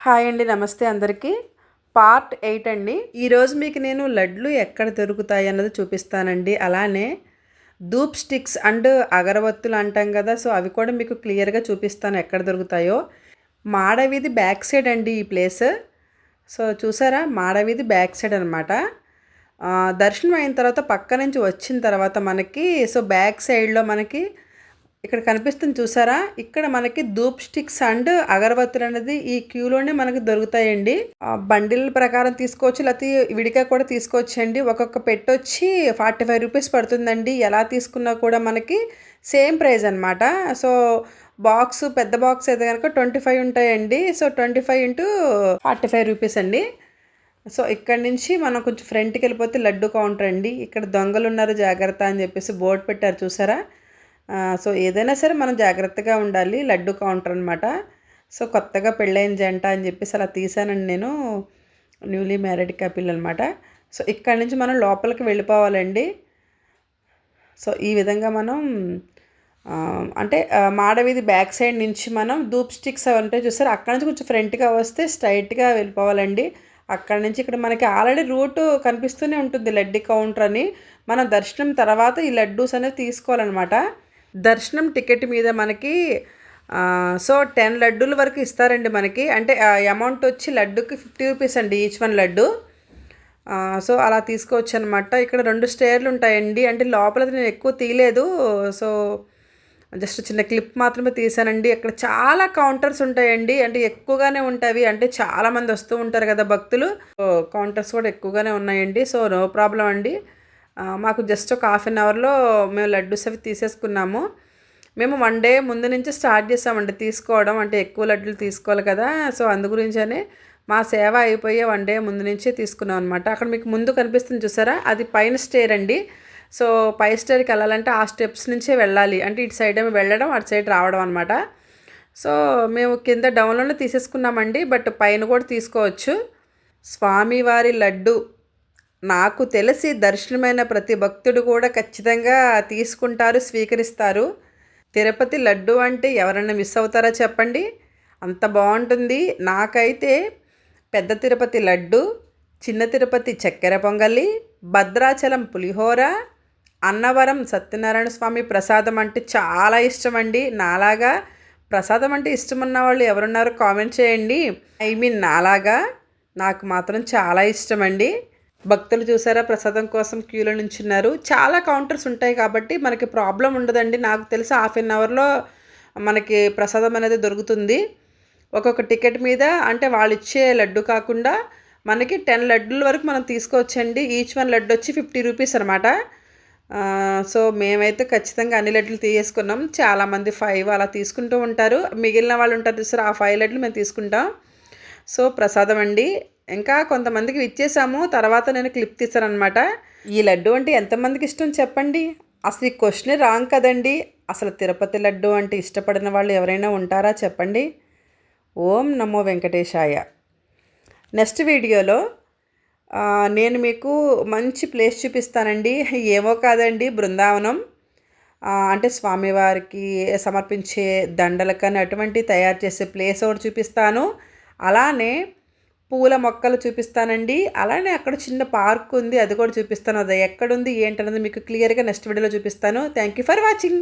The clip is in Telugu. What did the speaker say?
హాయ్ అండి. నమస్తే అందరికీ. పార్ట్ 8 అండి. ఈరోజు మీకు నేను లడ్లు ఎక్కడ దొరుకుతాయి అన్నది చూపిస్తానండి. అలానే ధూప్ స్టిక్స్ అండ్ అగరబత్తులు అంటాం కదా! సో, అవి కూడా మీకు క్లియర్‌గా చూపిస్తాను ఎక్కడ దొరుకుతాయో. మాడవీధి బ్యాక్ సైడ్ అండి ఈ ప్లేస్. సో, చూసారా? మాడవీధి బ్యాక్ సైడ్ అనమాట. దర్శనం అయిన తర్వాత పక్క నుంచి వచ్చిన తర్వాత మనకి బ్యాక్ సైడ్‌లో మనకి ఇక్కడ కనిపిస్తుంది చూసారా? ఇక్కడ మనకి ధూప్ స్టిక్స్ అండ్ అగరబత్తులు అనేది ఈ క్యూలోనే మనకి దొరుకుతాయండి. బండిల్ ప్రకారం తీసుకోవచ్చు, లేకపోతే విడిగా కూడా తీసుకోవచ్చండి. ఒక్కొక్క పెట్టొచ్చి 45 రూపీస్ పడుతుందండి. ఎలా తీసుకున్నా కూడా మనకి సేమ్ ప్రైస్ అనమాట. సో, పెద్ద బాక్స్ అయితే కనుక 25 ఉంటాయండి. సో, 25 ఇంటూ 45 రూపీస్ అండి. సో, ఇక్కడి నుంచి మనం కొంచెం ఫ్రంట్‌కి వెళ్ళిపోతే లడ్డు కౌంటర్ అండి. ఇక్కడ దొంగలున్నారు జాగ్రత్త అని చెప్పేసి బోర్డు పెట్టారు చూసారా? సో, ఏదైనా సరే మనం జాగ్రత్తగా ఉండాలి. లడ్డు కౌంటర్ అనమాట. సో, కొత్తగా పెళ్ళైన జంట అని చెప్పేసి అలా తీసానండి నేను. న్యూలీ మ్యారీడ్ కపుల్ అనమాట. సో, ఇక్కడి నుంచి మనం లోపలికి వెళ్ళిపోవాలండి. సో, ఈ విధంగా మనం మాడవీధి బ్యాక్ సైడ్ నుంచి మనం ధూప్ స్టిక్స్ అవి ఉంటాయి చూసారా? అక్కడ నుంచి కొంచెం ఫ్రంట్‌గా వస్తే స్ట్రైట్‌గా వెళ్ళిపోవాలండి. అక్కడి నుంచి ఇక్కడ మనకి ఆల్రెడీ రూటు కనిపిస్తూనే ఉంటుంది లడ్డు కౌంటర్ అని. మనం దర్శనం తర్వాత ఈ లడ్డూస్ అనేవి తీసుకోవాలన్నమాట. దర్శనం టికెట్ మీద మనకి 10 లడ్డూల వరకు ఇస్తారండి మనకి. అంటే అమౌంట్ వచ్చి లడ్డుకి 50 రూపీస్ అండి ఈచ్ వన్ లడ్డు. సో, అలా తీసుకోవచ్చు అనమాట. ఇక్కడ 2 స్టేర్లు ఉంటాయండి. అంటే లోపలది నేను ఎక్కువ తీయలేదు. సో, జస్ట్ చిన్న క్లిప్ మాత్రమే తీసానండి. ఇక్కడ చాలా కౌంటర్స్ ఉంటాయండి. అంటే ఎక్కువగానే ఉంటాయి. అంటే చాలామంది వస్తూ ఉంటారు కదా భక్తులు. సో, కౌంటర్స్ కూడా ఎక్కువగానే ఉన్నాయండి. సో, నో ప్రాబ్లం అండి. మాకు జస్ట్ ఒక హాఫ్ అన్ అవర్లో మేము లడ్డూస్ అవి తీసేసుకున్నాము. మేము 1 డే ముందు నుంచి స్టార్ట్ చేసామండి తీసుకోవడం. అంటే ఎక్కువ లడ్డూలు తీసుకోవాలి కదా! సో, అందు గురించనే మా సేవ అయిపోయే 1 డే ముందు నుంచే తీసుకున్నాం అనమాట. అక్కడ మీకు ముందు కనిపిస్తుంది చూసారా? అది పైన స్టేర్ అండి. సో, పై స్టేర్కి వెళ్ళాలంటే ఆ స్టెప్స్ నుంచే వెళ్ళాలి. అంటే ఇటు సైడ్ ఏమో వెళ్ళడం, అటు సైడ్ రావడం అనమాట. సో, మేము కింద డౌన్లోనే తీసేసుకున్నామండి. బట్ పైన కూడా తీసుకోవచ్చు. స్వామివారి లడ్డు నాకు తెలిసి దర్శనమైన ప్రతి భక్తుడు కూడా ఖచ్చితంగా తీసుకుంటారు, స్వీకరిస్తారు. తిరుపతి లడ్డు అంటే ఎవరైనా మిస్ అవుతారా చెప్పండి? అంత బాగుంటుంది. నాకైతే పెద్ద తిరుపతి లడ్డు, చిన్న తిరుపతి చక్కెర పొంగలి, భద్రాచలం పులిహోర, అన్నవరం సత్యనారాయణ స్వామి ప్రసాదం అంటే చాలా ఇష్టం అండి. నాలాగా ప్రసాదం అంటే ఇష్టం ఉన్న వాళ్ళు ఎవరున్నారో కామెంట్ చేయండి. నాలాగా నాకు మాత్రం చాలా ఇష్టం అండి. భక్తులు చూసారా ప్రసాదం కోసం క్యూలో నుంచున్నారు. చాలా కౌంటర్స్ ఉంటాయి కాబట్టి మనకి ప్రాబ్లం ఉండదండి. నాకు తెలిసి హాఫ్ అన్ అవర్లో మనకి ప్రసాదం అనేది దొరుకుతుంది. ఒక్కొక్క టికెట్ మీద అంటే వాళ్ళు ఇచ్చే లడ్డు కాకుండా మనకి 10 లడ్డుల వరకు మనం తీసుకోవచ్చండి. ఈచ్ వన్ లడ్డు వచ్చి 50 రూపీస్ అనమాట. సో, మేమైతే ఖచ్చితంగా అన్ని లడ్డులు తీసేసుకున్నాం. చాలామంది 5 అలా తీసుకుంటూ ఉంటారు. మిగిలిన వాళ్ళు ఉంటారు చూసారా? ఆ 5 లడ్డులు మేము తీసుకుంటాం. సో, ప్రసాదం అండి. ఇంకా కొంతమందికి ఇచ్చేసాము. తర్వాత నేను క్లిప్ తీసాననమాట. ఈ లడ్డు అంటే ఎంతమందికి ఇష్టం చెప్పండి? అసలు ఈ క్వశ్చనే రాంగ్ కదండి. అసలు తిరుపతి లడ్డు అంటే ఇష్టపడిన వాళ్ళు ఎవరైనా ఉంటారా చెప్పండి? ఓం నమో వెంకటేశాయ. నెక్స్ట్ వీడియోలో నేను మీకు మంచి ప్లేస్ చూపిస్తానండి. ఏమో కాదండి, బృందావనం. అంటే స్వామివారికి సమర్పించే దండలకని అటువంటి తయారు చేసే ప్లేస్ ఒకటి చూపిస్తాను. అలానే పూల మొక్కలు చూపిస్తానండి. అలానే అక్కడ చిన్న పార్క్ ఉంది, అది కూడా చూపిస్తాను. అది ఎక్కడుంది ఏంటన్నది మీకు క్లియర్గా నెక్స్ట్ వీడియోలో చూపిస్తాను. Thank you for watching.